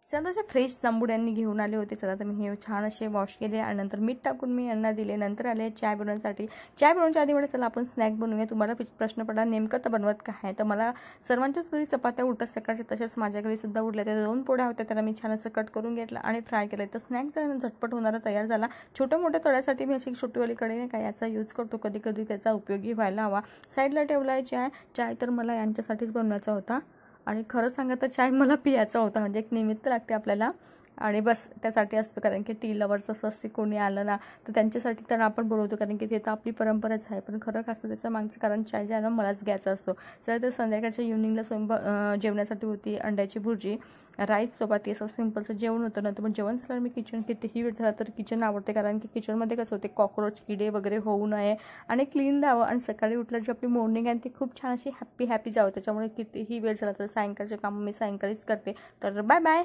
चला तसे फ्रेश जांभूळ घेऊन आले होते. चला तर मी हे छान असे वॉश केले आणि नंतर मीठ टाकून मी यांना दिले. नंतर आले चाय बनवण्यासाठी. चाय बनवण्याच्या आधी मला चला आपण स्नॅक बनवूया. तुम्हाला प्रश्न पडला नेमकं तर बनवत काय आहे, तर मला सर्वांच्याच घरी चपात्या उडतात सकाळच्या, तसेच माझ्या घरी सुद्धा उडल्या. त्या 2 पोळ्या होत्या, त्याला मी छान असं कट करून घेतलं आणि फ्राय केलं. तर स्नॅक झटपट होणारा तयार झाला. छोट्या मोठ्या तळ्यासाठी मी अशी छोटीवाली कढई नाही का याचा यूज करतो, कधी कधी त्याचा उपयोगी व्हायला हवा. साईडला ठेवला आहे चाय तर मला यांच्यासाठीच बनवायचा होता आणि खरं सांगा तर चाय मला पियाचा होता, म्हणजे एक निमित्त लागते आपल्याला आणि बस त्यासाठी असतं. कारण की टी लवर्स असं असते, कोणी आलं ना तर त्यांच्यासाठी तर आपण बोलवतो, कारण की ते तर आपली परंपराच आहे. पण खरं असतं त्याच्या मागचं कारण चाय जे आहे ना मलाच घ्यायचा असतो. चला तर संध्याकाळच्या इव्हनिंगला जेवणासाठी होती अंड्याची भुर्जी, राईस, चपाती असं सिंपलचं जेवण होतं. नंतर पण जेवण झालं मी किचन कितीही वेळ झाला तर किचन आवडते, कारण की किचनमध्ये कसं होते कॉक्रोच किडे वगैरे होऊ नये आणि क्लीन राहावं आणि सकाळी उठल्याची जी आपली मॉर्निंग आहे ती खूप छान अशी हॅपी जावं. त्याच्यामुळे कितीही वेळ झाला तर सायंकाळचे कामं मी सायंकाळीच करते. तर बाय बाय.